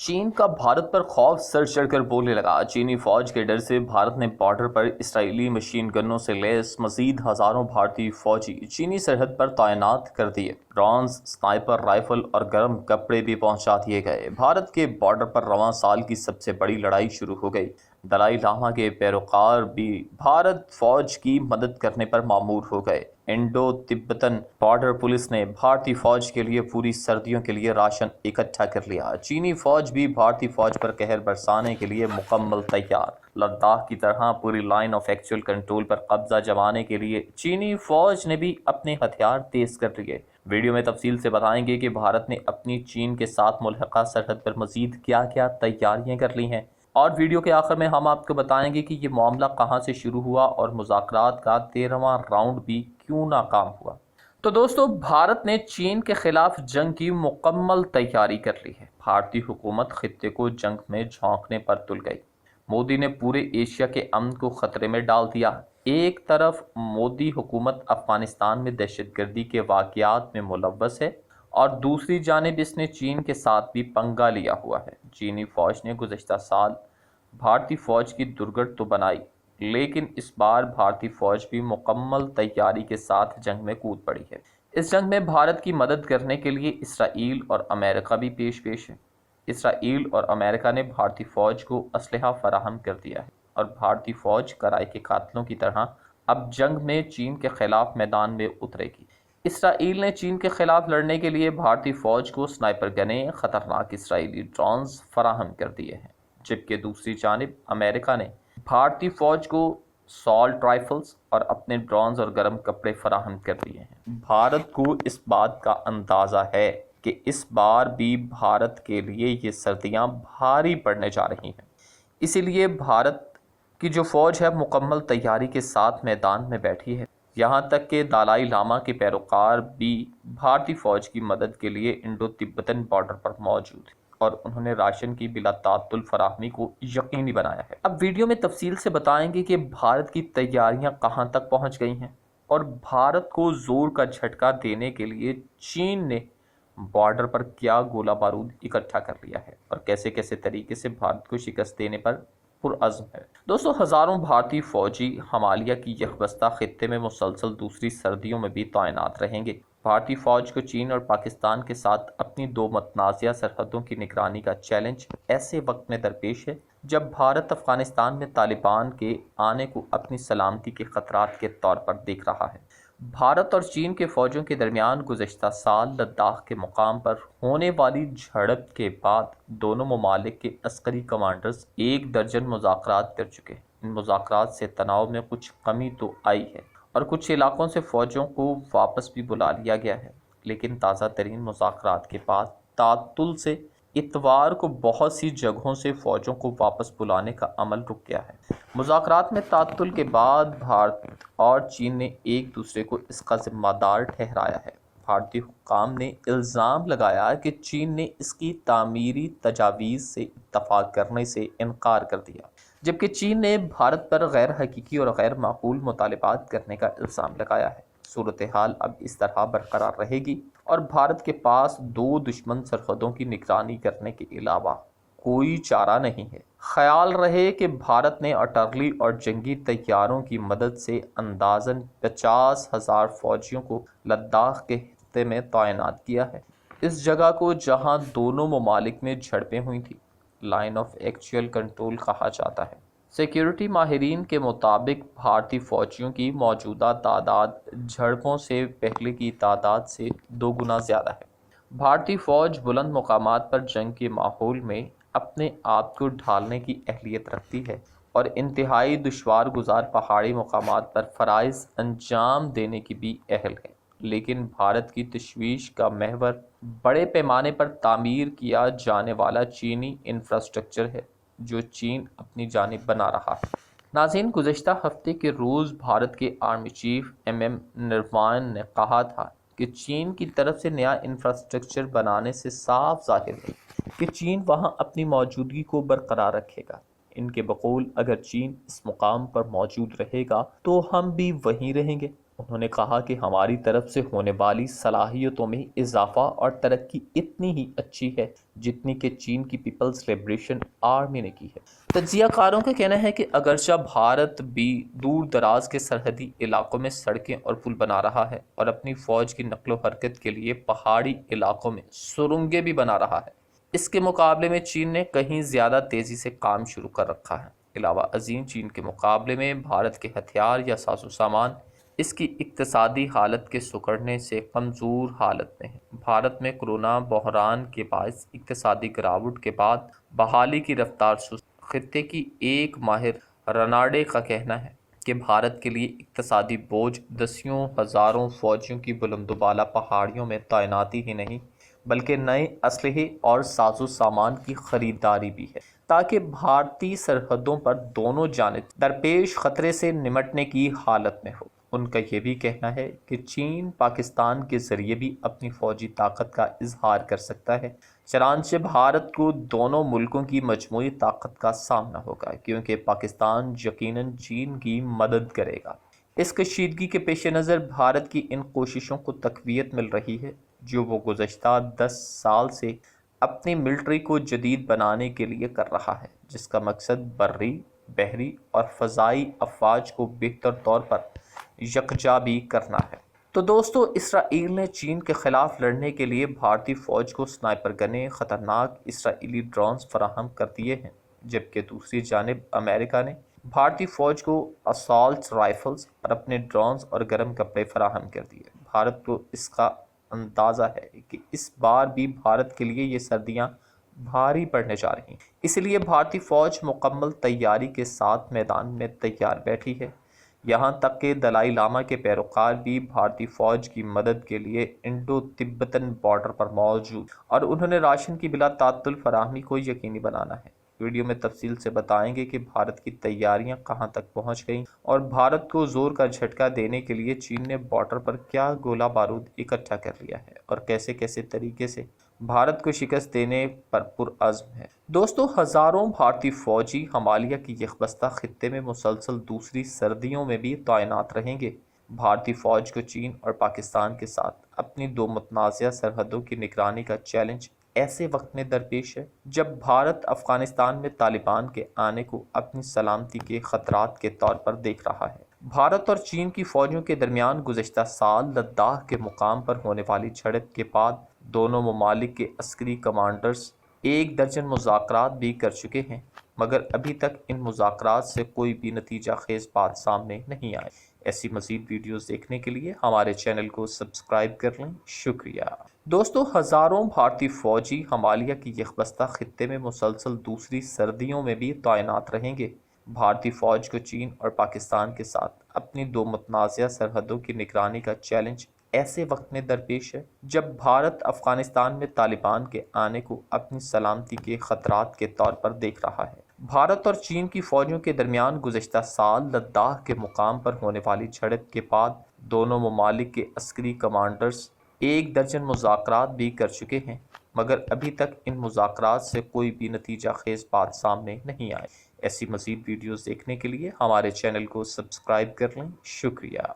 चीन का भारत पर खौफ सर चढ़कर बोलने लगा। चीनी फौज के डर से भारत ने बॉर्डर पर इसराइली मशीन गनों से लैस मजीद हजारों भारतीय फौजी चीनी सरहद पर तैनात कर दिए। ड्रोन्स, स्नाइपर राइफल और गर्म कपड़े भी पहुंचा दिए गए। भारत के बॉर्डर पर रवां साल की सबसे बड़ी लड़ाई शुरू हो गई। दलाई लामा के पैरोकार भी भारत फौज की मदद करने पर मामूर हो गए। इंडो तिब्बतन बॉर्डर पुलिस ने भारतीय फौज के लिए पूरी सर्दियों के लिए राशन इकट्ठा कर लिया। चीनी फौज भी भारतीय फौज पर कहर बरसाने के लिए मुकम्मल तैयार। लद्दाख की तरह पूरी लाइन ऑफ एक्चुअल कंट्रोल पर कब्जा जमाने के लिए चीनी फौज ने भी अपने हथियार तेज कर लिए। वीडियो में तफसील से बताएंगे कि भारत ने अपनी चीन के साथ मुल्हका सरहद पर मजीद क्या क्या तैयारियां कर ली हैं, और वीडियो के आखिर में हम आपको बताएंगे कि ये मामला कहां से शुरू हुआ और मुज़ाकरात का 13वां राउंड भी क्यों नाकाम हुआ। तो दोस्तों, भारत ने चीन के खिलाफ जंग की मुकम्मल तैयारी कर ली है। भारतीय हुकूमत खित्ते को जंग में झोंकने पर तुल गई। मोदी ने पूरे एशिया के अमन को खतरे में डाल दिया। एक तरफ मोदी हुकूमत अफगानिस्तान में दहशतगर्दी के वाक़यात में मुलव्वस है और दूसरी जानिब इसने चीन के साथ भी पंगा लिया हुआ है। चीनी फौज ने गुज़श्ता साल भारतीय फौज की दुर्गत तो बनाई, लेकिन इस बार भारतीय फौज भी मुकम्मल तैयारी के साथ जंग में कूद पड़ी है। इस जंग में भारत की मदद करने के लिए इसराइल और अमेरिका भी पेश है। इसराइल और अमेरिका ने भारतीय फौज को असलहा फराहम कर दिया है और भारतीय फौज कराए के कातलों की तरह अब जंग में चीन के खिलाफ मैदान में उतरेगी। इसराइल ने चीन के खिलाफ लड़ने के लिए भारतीय फौज को स्नाइपर गनें, खतरनाक इसराइली ड्रोन्स फराहम कर दिए हैं, जबकि दूसरी जानिब अमेरिका ने भारतीय फौज को सॉल्ट राइफल्स और अपने ड्रोन्स और गर्म कपड़े फराहम कर दिए हैं। भारत को इस बात का अंदाज़ा है कि इस बार भी भारत के लिए ये सर्दियां भारी पड़ने जा रही हैं। इसीलिए भारत की जो फौज है मुकम्मल तैयारी के साथ मैदान में बैठी है। यहाँ तक कि दलाई लामा के पैरोकार भी भारतीय फौज की मदद के लिए इंडो तिब्बतन बॉर्डर पर मौजूद हैं और उन्होंने राशन की बिला तातुल फराहमी को यकीनी बनाया है। अब वीडियो में तफसील से बताएंगे कि भारत की तैयारियां कहां तक पहुंच गई हैं और भारत को जोर का झटका देने के लिए चीन ने बॉर्डर पर क्या गोला बारूद इकट्ठा कर लिया है और कैसे कैसे तरीके से भारत को शिकस्त देने पर पुरअज़्म है। दोस्तों, हज़ारों भारतीय फौजी हिमालय की यकबस्ता खित्ते में मुसलसल दूसरी सर्दियों में भी तैनात रहेंगे। भारतीय फौज को चीन और पाकिस्तान के साथ अपनी दो मतनाज़िया सरहदों की निगरानी का चैलेंज ऐसे वक्त में दरपेश है जब भारत अफगानिस्तान में तालिबान के आने को अपनी सलामती के खतरात के तौर पर देख रहा है। भारत और चीन के फौजों के दरमियान गुज़श्ता साल लद्दाख के मुकाम पर होने वाली झड़प के बाद दोनों ममालिक के अस्करी कमांडर्स 1 दर्जन मुज़ाकरात कर चुके हैं। इन मुज़ाकरात से तनाव में कुछ कमी तो आई है और कुछ इलाकों से फ़ौजों को वापस भी बुला लिया गया है, लेकिन ताज़ा तरीन मुज़ाकरात के बाद तातुल से इतवार को बहुत सी जगहों से फ़ौजों को वापस बुलाने का अमल रुक गया है। मुज़ाकरात में तातुल के बाद भारत और चीन ने एक दूसरे को इसका ज़िम्मेदार ठहराया है। भारतीय हुक्काम ने इल्ज़ाम लगाया कि चीन ने इसकी तामीरी तजावीज़ से इत्तफ़ाक़ करने से इनकार कर दिया, जबकि चीन ने भारत पर गैर हकीकी और गैर माकूल मुतालबात करने का इल्ज़ाम लगाया है। सूरत हाल अब इस तरह बरकरार रहेगी और भारत के पास 2 दुश्मन सरहदों की निगरानी करने के अलावा कोई चारा नहीं है। ख्याल रहे कि भारत ने अटरली और जंगी तैयारों की मदद से अंदाज़न 50,000 फौजियों को लद्दाख के हिस्से में तैनात किया है। इस जगह को जहां दोनों ममालिक में झड़पें हुई थी लाइन ऑफ एक्चुअल कंट्रोल कहा जाता है। सिक्योरिटी माहिरीन के मुताबिक भारतीय फौजियों की मौजूदा तादाद झड़पों से पहले की तादाद से 2 गुना ज़्यादा है। भारतीय फ़ौज बुलंद मुकामात पर जंग के माहौल में अपने आप को ढालने की अहलियत रखती है और इंतहाई दुश्वार गुजार पहाड़ी मुकामात पर फ़राइज़ अंजाम देने की भी अहल है। लेकिन भारत की तशवीश का महवर बड़े पैमाने पर तामीर किया जाने वाला चीनी इंफ्रास्ट्रक्चर है जो चीन अपनी जानिब बना रहा है। नाज़रीन, गुज़श्ता हफ्ते के रोज़ भारत के आर्मी चीफ MM नरवान ने कहा था कि चीन की तरफ से नया इंफ्रास्ट्रक्चर बनाने से साफ जाहिर है कि चीन वहां अपनी मौजूदगी को बरकरार रखेगा। इनके बकौल अगर चीन इस मुकाम पर मौजूद रहेगा तो हम भी वहीं रहेंगे। انہوں نے کہا کہ ہماری طرف سے ہونے والی صلاحیتوں میں اضافہ اور ترقی اتنی ہی اچھی ہے جتنی کہ چین کی پیپلز لبریشن آرمی نے کی ہے۔ تجزیہ کاروں کا کہنا ہے کہ اگرچہ بھارت بھی دور دراز کے سرحدی علاقوں میں سڑکیں اور پل بنا رہا ہے اور اپنی فوج کی نقل و حرکت کے لیے پہاڑی علاقوں میں سرنگیں بھی بنا رہا ہے، اس کے مقابلے میں چین نے کہیں زیادہ تیزی سے کام شروع کر رکھا ہے۔ علاوہ ازیں چین کے مقابلے میں بھارت کے ہتھیار یا ساز و سامان اس کی اقتصادی حالت کے سکڑنے سے کمزور حالت میں ہے۔ بھارت میں کورونا بحران کے باعث اقتصادی گراوٹ کے بعد بحالی کی رفتار سست۔ خطے کی ایک ماہر رناڈے کا کہنا ہے کہ بھارت کے لیے اقتصادی بوجھ دسیوں ہزاروں فوجیوں کی بلند و بالا پہاڑیوں میں تعیناتی ہی نہیں بلکہ نئے اسلحے اور ساز و سامان کی خریداری بھی ہے، تاکہ بھارتی سرحدوں پر دونوں جانب درپیش خطرے سے نمٹنے کی حالت میں ہو۔ ان کا یہ بھی کہنا ہے کہ چین پاکستان کے ذریعے بھی اپنی فوجی طاقت کا اظہار کر سکتا ہے، چنانچہ بھارت کو دونوں ملکوں کی مجموعی طاقت کا سامنا ہوگا، کیونکہ پاکستان یقیناً چین کی مدد کرے گا۔ اس کشیدگی کے پیش نظر بھارت کی ان کوششوں کو تقویت مل رہی ہے جو وہ گزشتہ 10 سال سے اپنی ملٹری کو جدید بنانے کے لیے کر رہا ہے، جس کا مقصد بری، بحری اور فضائی افواج کو بہتر طور پر یکجا بھی کرنا ہے۔ تو دوستو، اسرائیل نے چین کے خلاف لڑنے کے لیے بھارتی فوج کو سنائپر گنیں، خطرناک اسرائیلی ڈرونز فراہم کر دیے ہیں، جبکہ دوسری جانب امریکہ نے بھارتی فوج کو اسالٹ رائفلز اور اپنے ڈرونز اور گرم کپڑے فراہم کر دیے۔ بھارت کو اس کا اندازہ ہے کہ اس بار بھی بھارت کے لیے یہ سردیاں بھاری پڑنے جا رہی ہیں، اس لیے بھارتی فوج مکمل تیاری کے ساتھ میدان میں تیار بیٹھی ہے۔ یہاں تک کہ دلائی لاما کے پیروکار بھی بھارتی فوج کی مدد کے لیے انڈو تبتن بارڈر پر موجود اور انہوں نے راشن کی بلا تعطل فراہمی کو یقینی بنانا ہے۔ ویڈیو میں تفصیل سے بتائیں گے کہ بھارت کی تیاریاں کہاں تک پہنچ گئیں اور بھارت کو زور کا جھٹکا دینے کے لیے چین نے بارڈر پر کیا گولہ بارود اکٹھا کر لیا ہے اور کیسے کیسے طریقے سے بھارت کو شکست دینے پر پرعزم ہے۔ دوستو، ہزاروں بھارتی فوجی ہمالیہ کی یکبستہ خطے میں مسلسل دوسری سردیوں میں بھی تعینات رہیں گے۔ بھارتی فوج کو چین اور پاکستان کے ساتھ اپنی دو متنازع سرحدوں کی نگرانی کا چیلنج ایسے وقت میں درپیش ہے جب بھارت افغانستان میں طالبان کے آنے کو اپنی سلامتی کے خطرات کے طور پر دیکھ رہا ہے۔ بھارت اور چین کی فوجوں کے درمیان گزشتہ سال لداخ کے مقام پر ہونے والی جھڑپ کے بعد دونوں ممالک کے عسکری کمانڈرز 1 درجن مذاکرات بھی کر چکے ہیں، مگر ابھی تک ان مذاکرات سے کوئی بھی نتیجہ خیز بات سامنے نہیں آئی۔ ایسی مزید ویڈیوز دیکھنے کے لیے ہمارے چینل کو سبسکرائب کر لیں۔ شکریہ۔ دوستو، ہزاروں بھارتی فوجی ہمالیہ کی یکبستہ خطے میں مسلسل دوسری سردیوں میں بھی تعینات رہیں گے۔ بھارتی فوج کو چین اور پاکستان کے ساتھ اپنی دو متنازع سرحدوں کی نگرانی کا چیلنج ایسے وقت میں درپیش ہے جب بھارت افغانستان میں طالبان کے آنے کو اپنی سلامتی کے خطرات کے طور پر دیکھ رہا ہے۔ بھارت اور چین کی فوجوں کے درمیان گزشتہ سال لداخ کے مقام پر ہونے والی جھڑپ کے بعد دونوں ممالک کے عسکری کمانڈرز 1 درجن مذاکرات بھی کر چکے ہیں، مگر ابھی تک ان مذاکرات سے کوئی بھی نتیجہ خیز بات سامنے نہیں آئی۔ ایسی مزید ویڈیوز دیکھنے کے لیے ہمارے چینل کو سبسکرائب کر لیں۔ شکریہ۔